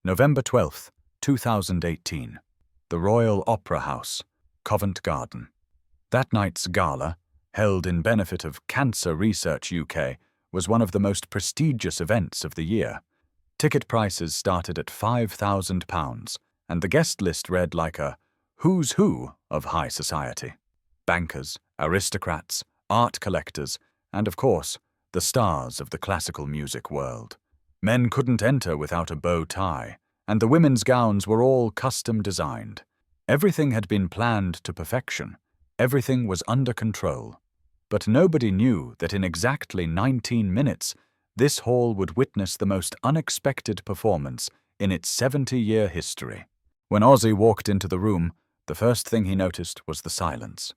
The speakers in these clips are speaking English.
November 12th, 2018. The Royal Opera House, Covent Garden. That night's gala, held in benefit of Cancer Research UK, was one of the most prestigious events of the year. Ticket prices started at £5,000, and the guest list read like a who's who of high society. Bankers, aristocrats, art collectors, and of course, the stars of the classical music world. Men couldn't enter without a bow tie, and the women's gowns were all custom designed. Everything had been planned to perfection. Everything was under control. But nobody knew that in exactly 19 minutes, this hall would witness the most unexpected performance in its 70-year history. When Ozzy walked into the room, the first thing he noticed was the silence.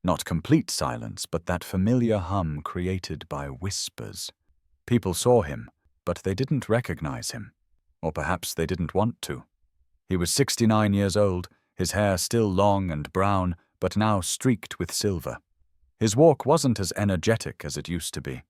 Not complete silence, but that familiar hum created by whispers. People saw him, but they didn't recognize him. Or perhaps they didn't want to. He was 69 years old, his hair still long and brown, but now streaked with silver. His walk wasn't as energetic as it used to be.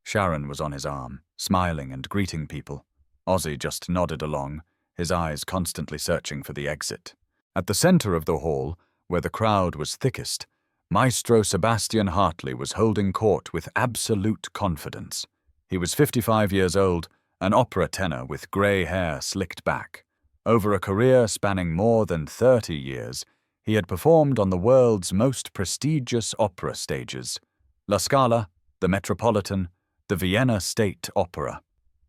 Sharon was on his arm, smiling and greeting people. Ozzy just nodded along, his eyes constantly searching for the exit. At the center of the hall, where the crowd was thickest, Maestro Sebastian Hartley was holding court with absolute confidence. He was 55 years old, an opera tenor with grey hair slicked back. Over a career spanning more than 30 years, he had performed on the world's most prestigious opera stages: La Scala, the Metropolitan, the Vienna State Opera.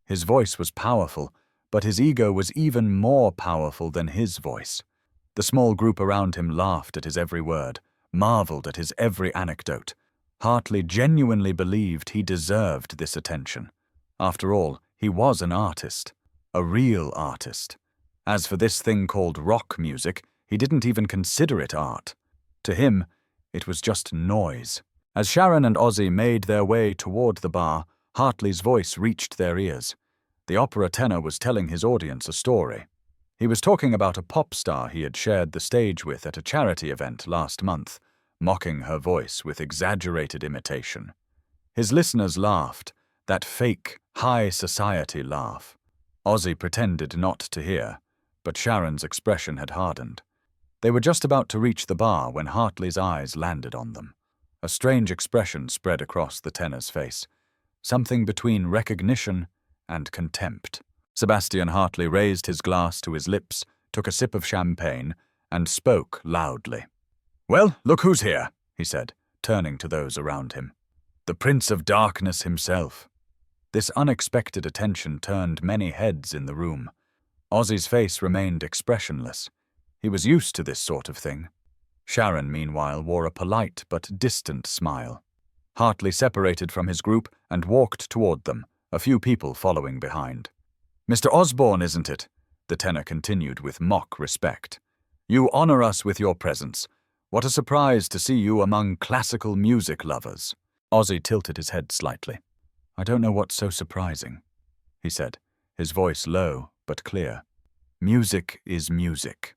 His voice was powerful, but his ego was even more powerful than his voice. The small group around him laughed at his every word, marveled at his every anecdote. Hartley genuinely believed he deserved this attention. After all, he was an artist, a real artist. As for this thing called rock music, he didn't even consider it art. To him, it was just noise. As Sharon and Ozzy made their way toward the bar, Hartley's voice reached their ears. The opera tenor was telling his audience a story. He was talking about a pop star he had shared the stage with at a charity event last month, mocking her voice with exaggerated imitation. His listeners laughed, that fake, high society laugh. Ozzy pretended not to hear, but Sharon's expression had hardened. They were just about to reach the bar when Hartley's eyes landed on them. A strange expression spread across the tenor's face, something between recognition and contempt. Sebastian Hartley raised his glass to his lips, took a sip of champagne, and spoke loudly. "Well, look who's here," he said, turning to those around him. "The Prince of Darkness himself." This unexpected attention turned many heads in the room. Ozzy's face remained expressionless. He was used to this sort of thing. Sharon, meanwhile, wore a polite but distant smile. Hartley separated from his group and walked toward them, a few people following behind. "Mr. Osbourne, isn't it?" the tenor continued with mock respect. "You honor us with your presence. What a surprise to see you among classical music lovers." Ozzy tilted his head slightly. "I don't know what's so surprising," he said, his voice low but clear. "Music is music."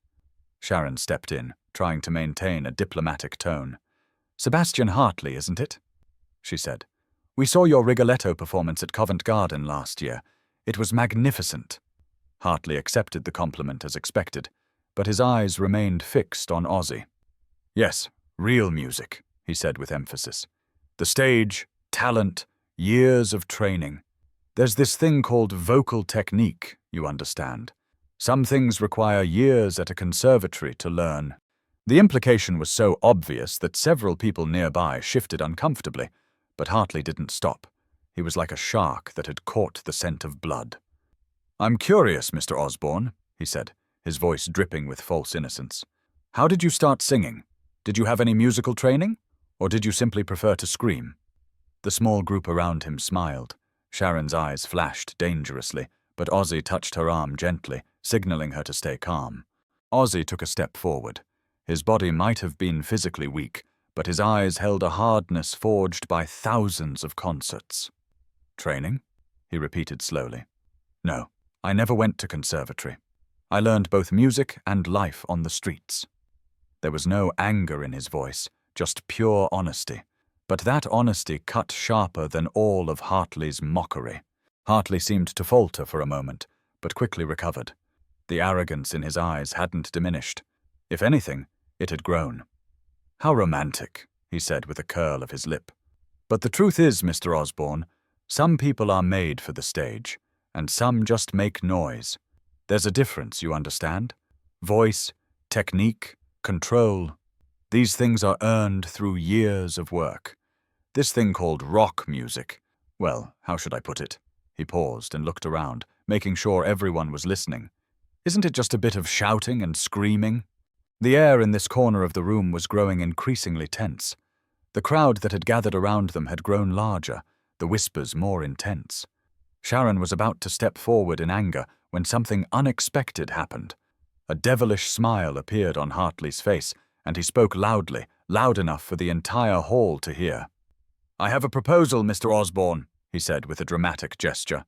Sharon stepped in, trying to maintain a diplomatic tone. "Sebastian Hartley, isn't it?" she said. "We saw your Rigoletto performance at Covent Garden last year. It was magnificent." Hartley accepted the compliment as expected, but his eyes remained fixed on Ozzy. "Yes, real music," he said with emphasis. "The stage, talent, years of training. There's this thing called vocal technique, you understand. Some things require years at a conservatory to learn." The implication was so obvious that several people nearby shifted uncomfortably, but Hartley didn't stop. He was like a shark that had caught the scent of blood. "I'm curious, Mr. Osbourne," he said, his voice dripping with false innocence. "How did you start singing? Did you have any musical training? Or did you simply prefer to scream?" The small group around him smiled. Sharon's eyes flashed dangerously, but Ozzy touched her arm gently, signaling her to stay calm. Ozzy took a step forward. His body might have been physically weak, but his eyes held a hardness forged by thousands of concerts. "Training?" he repeated slowly. "No, I never went to conservatory. I learned both music and life on the streets." There was no anger in his voice, just pure honesty. But that honesty cut sharper than all of Hartley's mockery. Hartley seemed to falter for a moment, but quickly recovered. The arrogance in his eyes hadn't diminished. If anything, it had grown. "How romantic," he said with a curl of his lip. "But the truth is, Mr. Osbourne, some people are made for the stage, and some just make noise. There's a difference, you understand? Voice, technique, control. These things are earned through years of work. This thing called rock music, well, how should I put it?" He paused and looked around, making sure everyone was listening. "Isn't it just a bit of shouting and screaming?" The air in this corner of the room was growing increasingly tense. The crowd that had gathered around them had grown larger, the whispers more intense. Sharon was about to step forward in anger when something unexpected happened. A devilish smile appeared on Hartley's face, and he spoke loudly, loud enough for the entire hall to hear. "I have a proposal, Mr. Osbourne," he said with a dramatic gesture.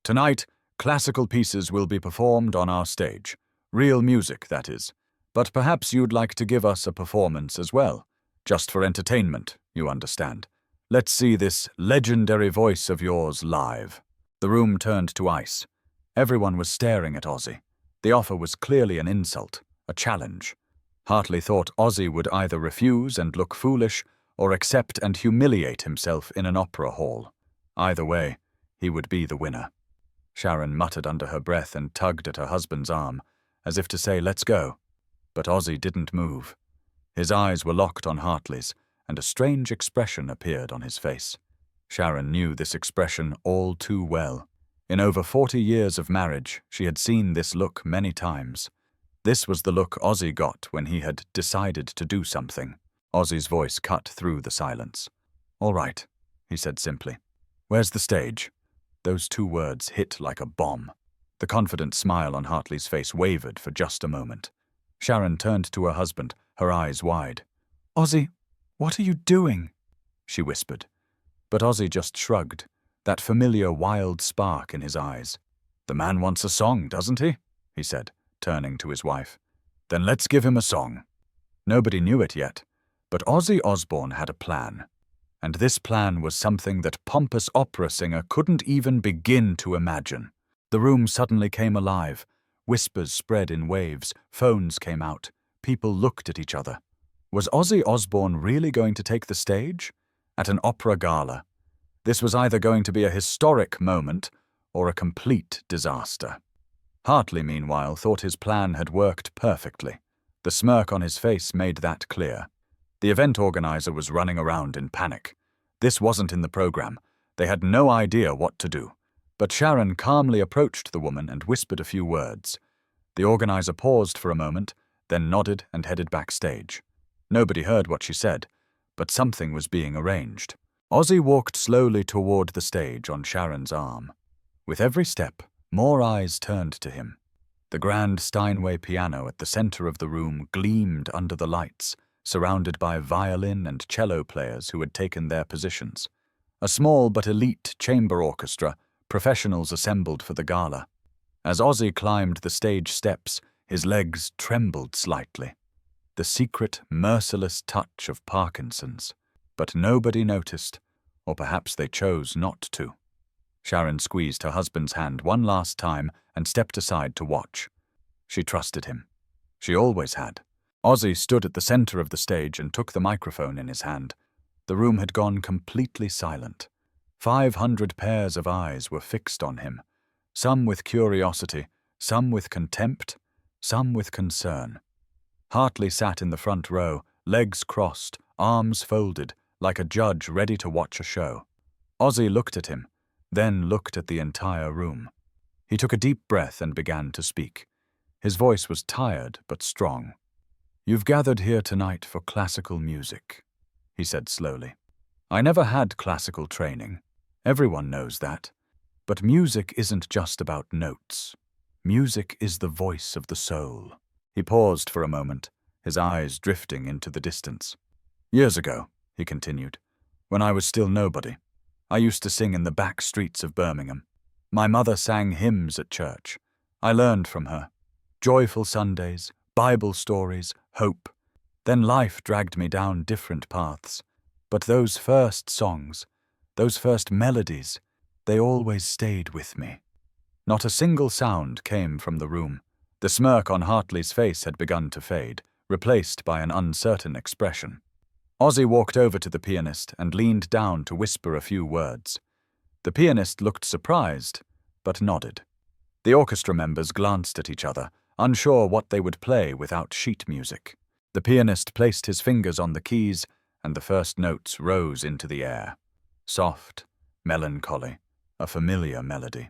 "Tonight, classical pieces will be performed on our stage. Real music, that is. But perhaps you'd like to give us a performance as well. Just for entertainment, you understand. Let's see this legendary voice of yours live." The room turned to ice. Everyone was staring at Ozzy. The offer was clearly an insult, a challenge. Hartley thought Ozzy would either refuse and look foolish or accept and humiliate himself in an opera hall. Either way, he would be the winner. Sharon muttered under her breath and tugged at her husband's arm, as if to say, "Let's go." But Ozzy didn't move. His eyes were locked on Hartley's, and a strange expression appeared on his face. Sharon knew this expression all too well. In over 40 years of marriage, she had seen this look many times. This was the look Ozzy got when he had decided to do something. Ozzy's voice cut through the silence. "All right," he said simply. "Where's the stage?" Those two words hit like a bomb. The confident smile on Hartley's face wavered for just a moment. Sharon turned to her husband, her eyes wide. "Ozzy, what are you doing?" she whispered. But Ozzy just shrugged, that familiar wild spark in his eyes. "The man wants a song, doesn't he?" he said, turning to his wife. "Then let's give him a song." Nobody knew it yet, but Ozzy Osbourne had a plan. And this plan was something that pompous opera singer couldn't even begin to imagine. The room suddenly came alive. Whispers spread in waves, phones came out, people looked at each other. Was Ozzy Osbourne really going to take the stage? At an opera gala. This was either going to be a historic moment or a complete disaster. Hartley, meanwhile, thought his plan had worked perfectly. The smirk on his face made that clear. The event organizer was running around in panic. This wasn't in the program. They had no idea what to do. But Sharon calmly approached the woman and whispered a few words. The organizer paused for a moment, then nodded and headed backstage. Nobody heard what she said, but something was being arranged. Ozzy walked slowly toward the stage on Sharon's arm. With every step, more eyes turned to him. The grand Steinway piano at the center of the room gleamed under the lights, surrounded by violin and cello players who had taken their positions. A small but elite chamber orchestra, professionals assembled for the gala. As Ozzy climbed the stage steps, his legs trembled slightly. The secret, merciless touch of Parkinson's. But nobody noticed, or perhaps they chose not to. Sharon squeezed her husband's hand one last time and stepped aside to watch. She trusted him. She always had. Ozzy stood at the center of the stage and took the microphone in his hand. The room had gone completely silent. 500 pairs of eyes were fixed on him, some with curiosity, some with contempt, some with concern. Hartley sat in the front row, legs crossed, arms folded, like a judge ready to watch a show. Ozzy looked at him, then looked at the entire room. He took a deep breath and began to speak. His voice was tired but strong. "You've gathered here tonight for classical music," he said slowly. "I never had classical training. Everyone knows that. But music isn't just about notes. Music is the voice of the soul." He paused for a moment, his eyes drifting into the distance. "Years ago," he continued, "when I was still nobody, I used to sing in the back streets of Birmingham. My mother sang hymns at church. I learned from her. Joyful Sundays, Bible stories, hope. Then life dragged me down different paths. But those first songs, those first melodies, they always stayed with me. Not a single sound came from the room, The smirk on Hartley's face had begun to fade, replaced by an uncertain expression. Ozzy walked over to the pianist and leaned down to whisper a few words. The pianist looked surprised, but nodded. The orchestra members glanced at each other, unsure what they would play without sheet music. The pianist placed his fingers on the keys, and the first notes rose into the air. Soft, melancholy, a familiar melody.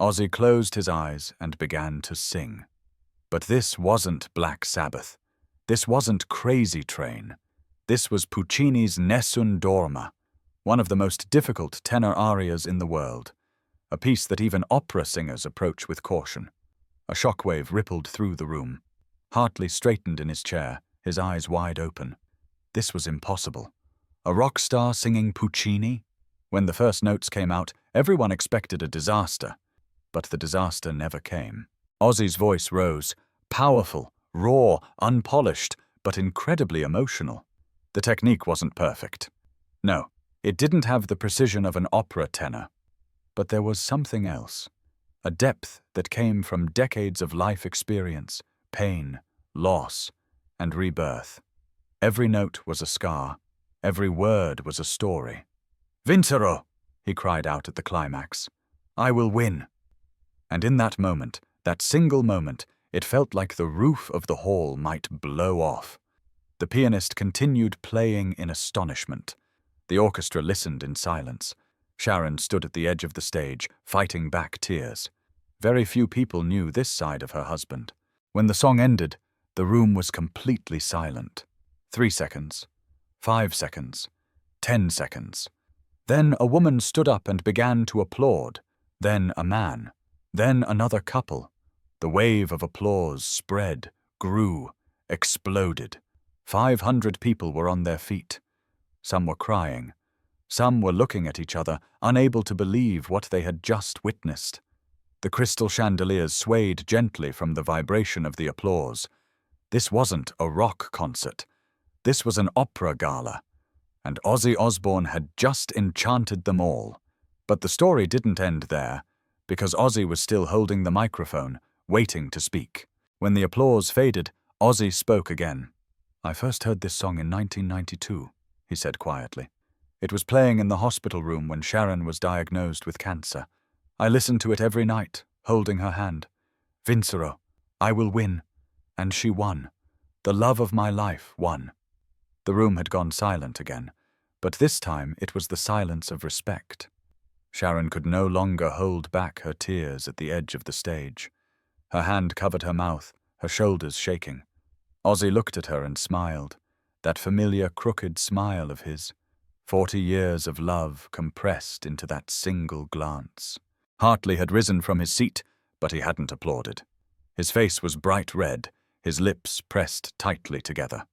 Ozzy closed his eyes and began to sing. But this wasn't Black Sabbath. This wasn't Crazy Train. This was Puccini's Nessun Dorma, one of the most difficult tenor arias in the world, a piece that even opera singers approach with caution. A shockwave rippled through the room. Hartley straightened in his chair, his eyes wide open. This was impossible. A rock star singing Puccini? When the first notes came out, everyone expected a disaster. But the disaster never came. Ozzy's voice rose, powerful, raw, unpolished, but incredibly emotional. The technique wasn't perfect. No, it didn't have the precision of an opera tenor. But there was something else. A depth that came from decades of life experience, pain, loss, and rebirth. Every note was a scar. Every word was a story. "Vincero!" he cried out at the climax. "I will win." And in that moment, that single moment, it felt like the roof of the hall might blow off. The pianist continued playing in astonishment. The orchestra listened in silence. Sharon stood at the edge of the stage, fighting back tears. Very few people knew this side of her husband. When the song ended, the room was completely silent. 3 seconds, 5 seconds, 10 seconds. Then a woman stood up and began to applaud. Then a man. Then another couple. The wave of applause spread, grew, exploded. 500 people were on their feet. Some were crying. Some were looking at each other, unable to believe what they had just witnessed. The crystal chandeliers swayed gently from the vibration of the applause. This wasn't a rock concert. This was an opera gala. And Ozzy Osbourne had just enchanted them all. But the story didn't end there, because Ozzy was still holding the microphone, waiting to speak. When the applause faded, Ozzy spoke again. "I first heard this song in 1992, he said quietly. "It was playing in the hospital room when Sharon was diagnosed with cancer. I listened to it every night, holding her hand. Vincero, I will win. And she won. The love of my life won." The room had gone silent again, but this time it was the silence of respect. Sharon could no longer hold back her tears at the edge of the stage. Her hand covered her mouth, her shoulders shaking. Ozzy looked at her and smiled, that familiar crooked smile of his. 40 years of love compressed into that single glance. Hartley had risen from his seat, but he hadn't applauded. His face was bright red, his lips pressed tightly together.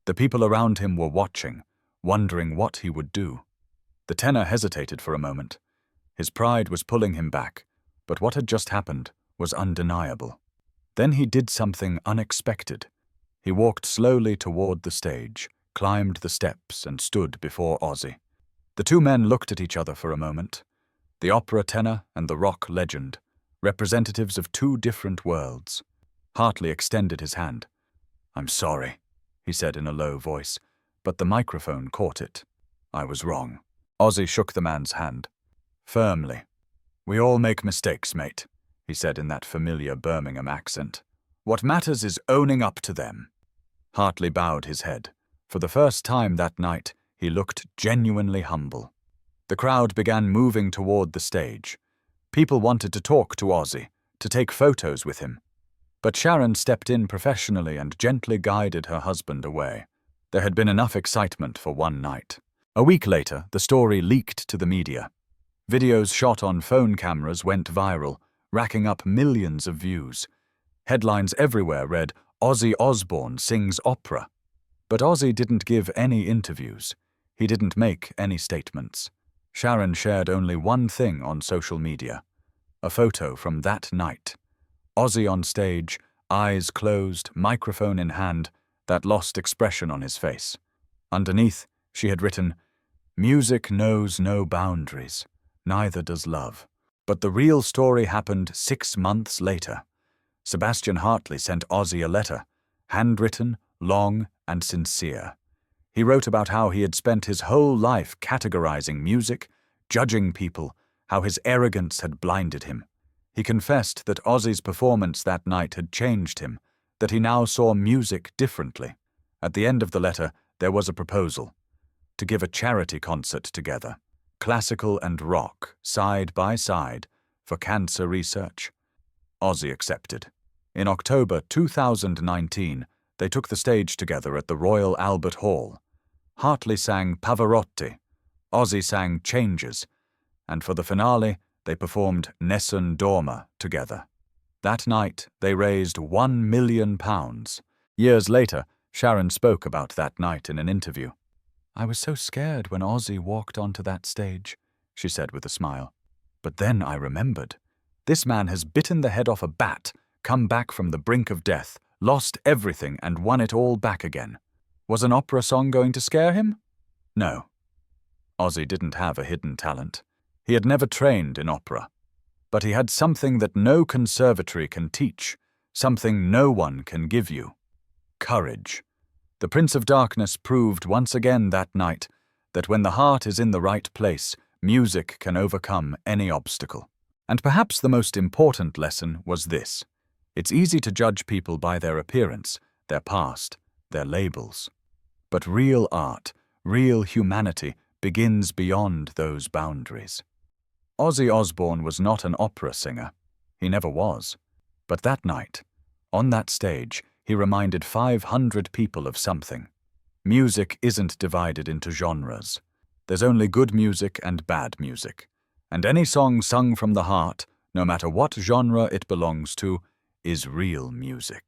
The people around him were watching, wondering what he would do. The tenor hesitated for a moment. His pride was pulling him back, but what had just happened was undeniable. Then he did something unexpected. He walked slowly toward the stage, climbed the steps, and stood before Ozzy. The two men looked at each other for a moment. The opera tenor and the rock legend, representatives of two different worlds. Hartley extended his hand. "I'm sorry," he said in a low voice, but the microphone caught it. "I was wrong." Ozzy shook the man's hand. Firmly. "We all make mistakes, mate," he said in that familiar Birmingham accent. "What matters is owning up to them." Hartley bowed his head. For the first time that night, he looked genuinely humble. The crowd began moving toward the stage. People wanted to talk to Ozzy, to take photos with him. But Sharon stepped in professionally and gently guided her husband away. There had been enough excitement for one night. A week later, the story leaked to the media. Videos shot on phone cameras went viral, racking up millions of views. Headlines everywhere read, "Ozzy Osbourne sings opera." But Ozzy didn't give any interviews. He didn't make any statements. Sharon shared only one thing on social media. A photo from that night. Ozzy on stage, eyes closed, microphone in hand, that lost expression on his face. Underneath, she had written, "Music knows no boundaries, neither does love." But the real story happened 6 months later. Sebastian Hartley sent Ozzy a letter, handwritten, long, and sincere. He wrote about how he had spent his whole life categorizing music, judging people, how his arrogance had blinded him. He confessed that Ozzy's performance that night had changed him, that he now saw music differently. At the end of the letter, there was a proposal to give a charity concert together, classical and rock, side by side, for cancer research. Ozzy accepted. In October 2019, they took the stage together at the Royal Albert Hall. Hartley sang Pavarotti, Ozzy sang Changes, and for the finale, they performed Nessun Dorma together. That night, they raised £1 million. Years later, Sharon spoke about that night in an interview. "I was so scared when Ozzy walked onto that stage," she said with a smile. "But then I remembered. This man has bitten the head off a bat, come back from the brink of death, lost everything and won it all back again. Was an opera song going to scare him? No. Ozzy didn't have a hidden talent. He had never trained in opera. But he had something that no conservatory can teach, something no one can give you. Courage. The Prince of Darkness proved once again that night that when the heart is in the right place, music can overcome any obstacle. And perhaps the most important lesson was this. It's easy to judge people by their appearance, their past, their labels. But real art, real humanity begins beyond those boundaries. Ozzy Osbourne was not an opera singer. He never was. But that night, on that stage, he reminded 500 people of something. Music isn't divided into genres. There's only good music and bad music. And any song sung from the heart, no matter what genre it belongs to, is real music.